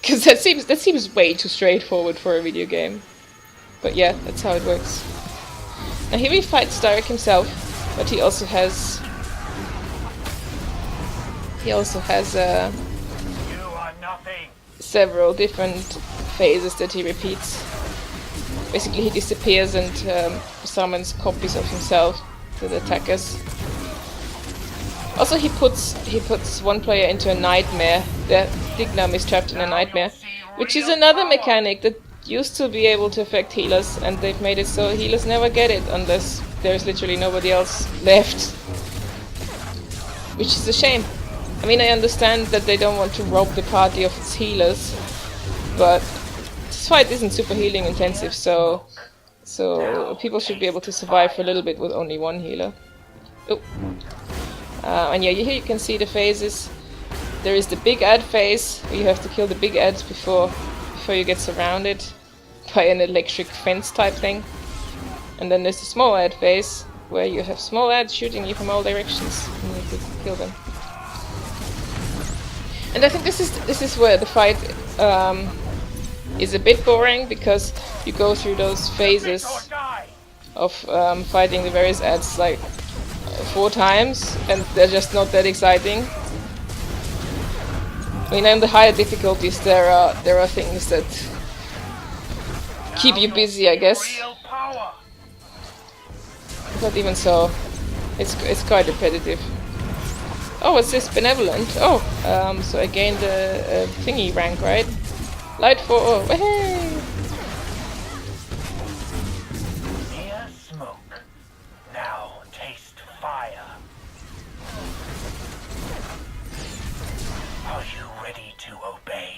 Because that seems way too straightforward for a video game. But yeah, that's how it works. Now here we fight Styrek himself, but he also has several different phases that he repeats. Basically, he disappears and summons copies of himself to attack us. Also, he puts one player into a nightmare. The Dignam is trapped in a nightmare, which is another mechanic that used to be able to affect healers, and they've made it so healers never get it unless there's literally nobody else left. Which is a shame. I mean, I understand that they don't want to rob the party of its healers, but this fight isn't super healing intensive, so people should be able to survive for a little bit with only one healer. Oh. And yeah, here you can see the phases. There is the big ad phase, where you have to kill the big ads before you get surrounded by an electric fence type thing. And then there's the small ad phase, where you have small ads shooting you from all directions, and you have to kill them. And I think this is where the fight is a bit boring, because you go through those phases of fighting the various ads like 4 times, and they're just not that exciting. I mean, in the higher difficulties there are things that keep you busy, I guess. But even so, it's quite repetitive. Oh, what's this? Benevolent. Oh, so I gained a thingy rank, right? Light 4. Oh, hey! Mere smoke. Now taste fire. Are you ready to obey?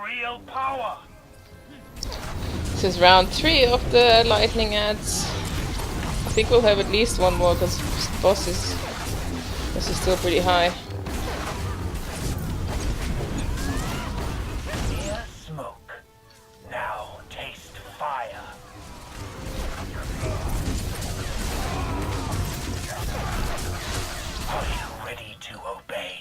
real power. This is round 3 of the lightning ads. I think we'll have at least one more because boss is still pretty high. Near smoke. Now taste fire. Are you ready to obey?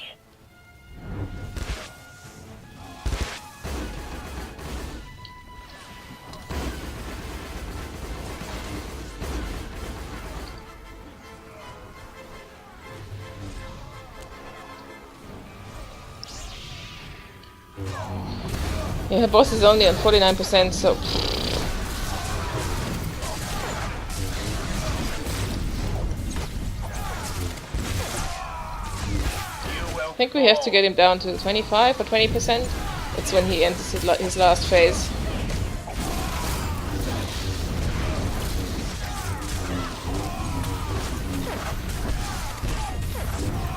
Yeah, the boss is only at 49%, so... I think we have to get him down to 25 or 20%. That's when he enters his last phase.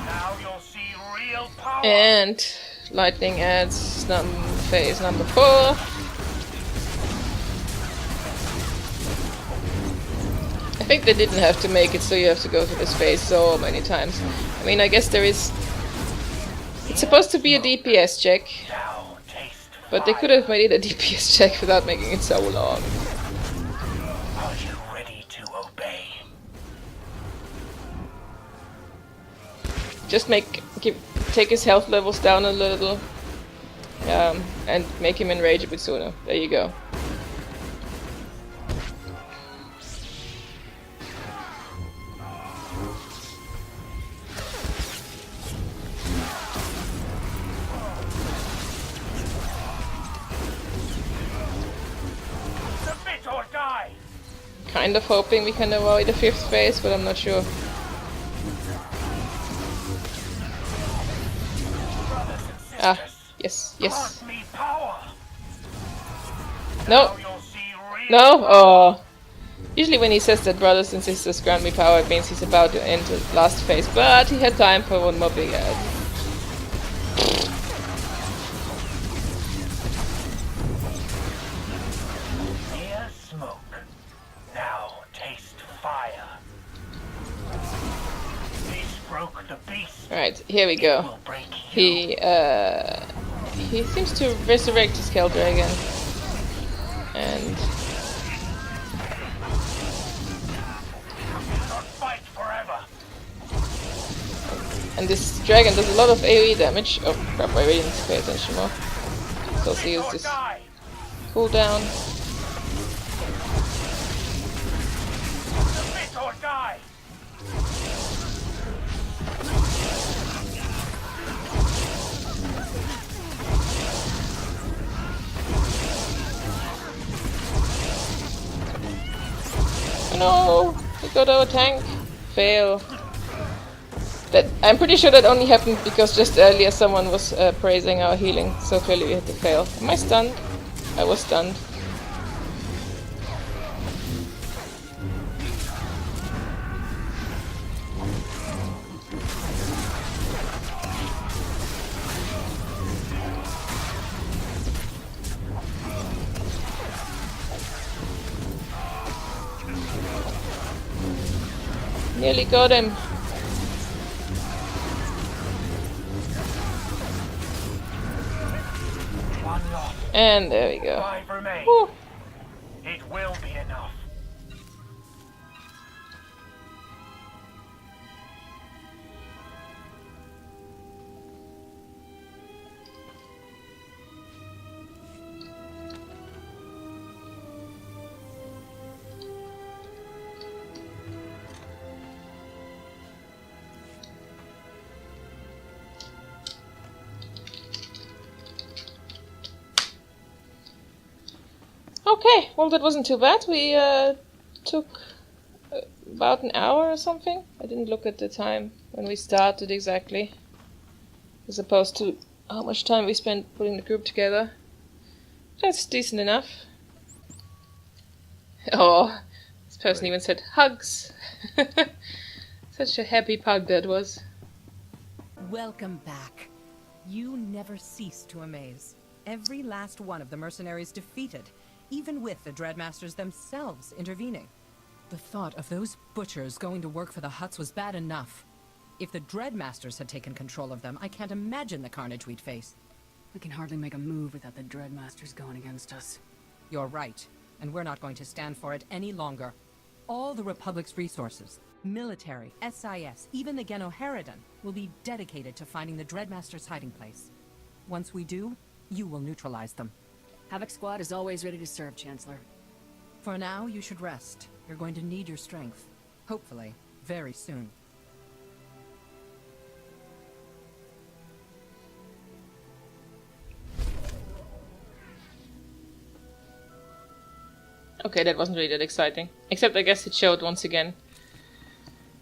Now you'll see real power. And lightning adds phase number 4. I think they didn't have to make it so you have to go through this phase so many times. I mean, I guess there is... It's supposed to be a DPS check, Now taste but they could have made it a DPS check without making it so long. Are you ready to obey? Just take his health levels down a little, and make him enrage a bit sooner. There you go. Submit or die. Kind of hoping we can avoid the 5th phase, but I'm not sure. Ah, yes, yes. Grant me power. No, Now you'll see real no, oh. Usually when he says that brothers and sisters grant me power, it means he's about to enter the last phase, but he had time for one more big ad. near smoke. Now taste fire. This broke the beast. Alright, here we It go. will break you. He seems to resurrect his Kell Dragon. And Not fight forever. this dragon does a lot of AoE damage. Oh crap, I really need to pay attention more. So I'll use Or this die. cooldown. Submit or die. No! We got our tank. Fail. That I'm pretty sure that only happened because just earlier someone was praising our healing, so clearly we had to fail. Am I stunned? I was stunned. Nearly got him. One loss. And there we go. 5 remain. Whew. It will be enough. Okay, well that wasn't too bad. We took about an hour or something. I didn't look at the time when we started exactly, as opposed to how much time we spent putting the group together. That's decent enough. Oh, this person even said hugs. Such a happy pug that was. Welcome back. You never cease to amaze. every last one of the mercenaries defeated, even with the Dreadmasters themselves intervening. The thought of those butchers going to work for the Hutts was bad enough. If the Dreadmasters had taken control of them, I can't imagine the carnage we'd face. We can hardly make a move without the Dreadmasters going against us. You're right, and we're not going to stand for it any longer. All the Republic's resources, military, SIS, even the Genoharadan, will be dedicated to finding the Dreadmasters' hiding place. Once we do, you will neutralize them. Havoc Squad is always ready to serve, Chancellor. For now, you should rest. You're going to need your strength. Hopefully, very soon. Okay, that wasn't really that exciting. Except I guess it showed once again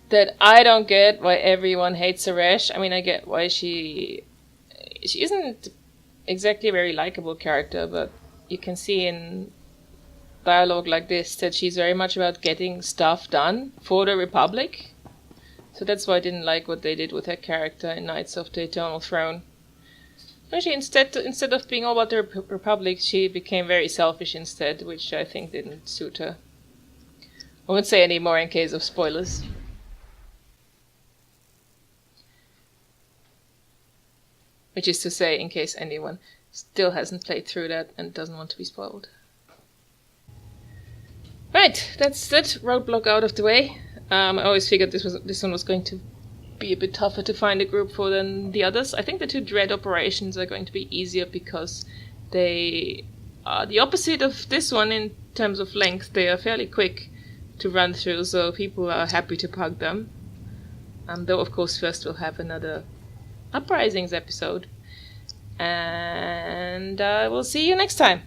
that I don't get why everyone hates Suresh. I mean, I get why she isn't exactly a very likable character, but you can see in dialogue like this that she's very much about getting stuff done for the Republic. So that's why I didn't like what they did with her character in Knights of the Eternal Throne. Actually, instead of being all about the Republic, she became very selfish instead, which I think didn't suit her. I won't say any more in case of spoilers. Which is to say, in case anyone still hasn't played through that and doesn't want to be spoiled. Right, that's it. Roadblock out of the way. I always figured this one was going to be a bit tougher to find a group for than the others. I think the two Dread operations are going to be easier because they are the opposite of this one in terms of length. They are fairly quick to run through, so people are happy to pug them. Though, of course, first we'll have another Uprisings episode. And we'll see you next time.